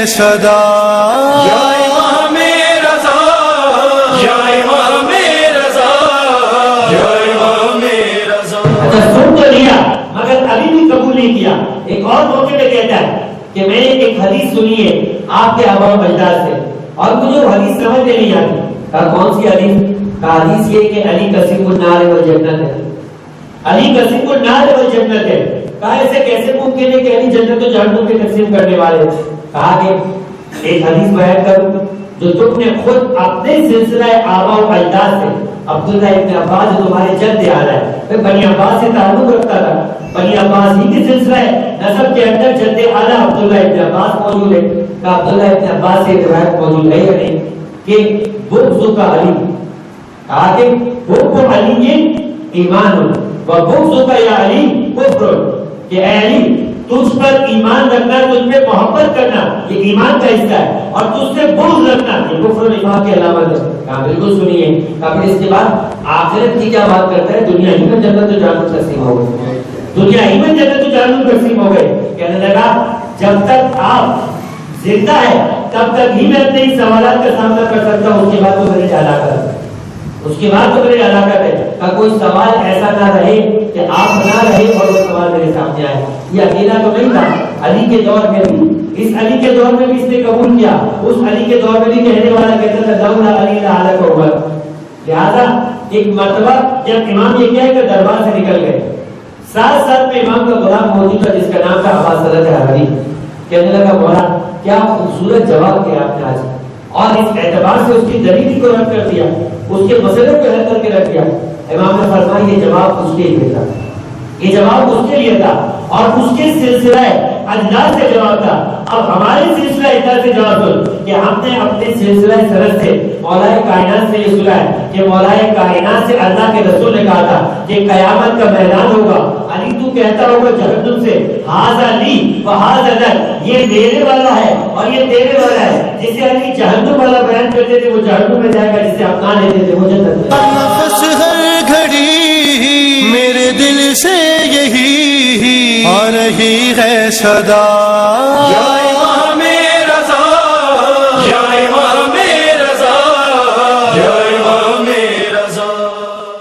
صدا یا امام رضا یا امام رضا یا امام رضا. سن تو لیا مگر ابھی بھی قبول نہیں کیا. ایک اور موقع پہ کہتا ہے کہ میں نے ایک حدیث سنی ہے آپ کے آباء و اجداد سے اور مجھے وہ حدیث سمجھ میں نہیں آتی. کہا کون سی حدیث؟ کہا حدیث یہ کہ علی قسیم النار والجنت ہے. علی قسیم النار والجنت ہے. کہا ایسے کیسے ممکن ہے کہ علی جنت و جہنم کے تقسیم کرنے والے؟ کہا کہ ایک حدیث بیان کروں جو تم نے خود اپنے سلسلہ آباء و اجداد سے عبداللہ ابن عباس جو تمہارے جد آ رہا ہے بنی عباس سے تعلق رکھتا تھا. بنی عباس ہی کے سلسلہ نسب کے اندر جد اعلیٰ عبداللہ ابن عباس موجود ہے. کہ عبداللہ ابن عباس سے روایت موجود ہے یا نہیں کہ بغض کا علی. کہا کہ بغض علی ایمان و بغض کا یا علی کفر. کہ اے علی تجھ پر ایمان رکھنا تجھ پہ محبت کرنا یہ ایمان کا حصہ ہے اور تجھ سے بغض رکھنا یہ کفر و نفاق کی علامت ہے. کہا بالکل سنیے. کہا پھر اس کے بعد آخرت کی کیا بات کرتا ہے؟ دنیا ہی میں جنت و جہنم تقسیم ہو گئے. دنیا ہی میں جنت و جہنم تقسیم ہو گئے. کہنے لگا جب تک آپ زندہ ہے تب تک ہی میں اپنے سوالات کا سامنا کر سکتا ہوں. اس کے بعد تو میرے ہلاکت ہے. اس کے بعد تو میرے ہلاکت ہے. کہ کوئی سوال ایسا نہ رہے کہ آپ نہ رہے اور وہ سوال میرے سامنے آئے. یہ اکیلا تو نہیں تھا. علی کے دور میں بھی اس علی کے دور میں بھی اس نے قبول کیا. اس علی کے دور میں بھی کہنے والا کہتا تھا لولا علی لہلک عمر. لہذا ایک مرتبہ جب امام یہ کہہ کر دربار سے نکل گئے ساتھ ساتھ میں امام کا غلام موجود تھا جس کا نام تھا عباس حضرت علی. کہنے لگا مولانا کیا خوبصورت جواب دیا آپ نے آج اور اس اعتبار سے اس کی دلیل کو رد کر دیا اس کے مسئلے کو حل کر کے رکھ دیا. امام نے فرمایا یہ جواب اس کے لیے تھا. یہ جواب اس کے لیے تھا اور اس کے سلسلہ اجداد سے جواب تھا. اب ہمارے سلسلہ اجداد سے جواب کہ ہم نے اپنے سلسلہ سرد سے مولا کائنات سے یہ سنا ہے کہ مولا کائنات سے اللہ کے رسول نے کہا تھا کہ قیامت کا میدان ہوگا. علی تو کہتا ہوگا جہنم سے ھذا لی وھذا لک یہ میرے والا ہے اور یہ تیرے والا ہے. جسے علی جہنم والا بیان کرتے تھے وہ جہنم میں جائے گا جسے اپنا لیتے تھے وہ جنت میں. نفس ہر گھڑی میرے دل سے یہی آ رہی ہے صدا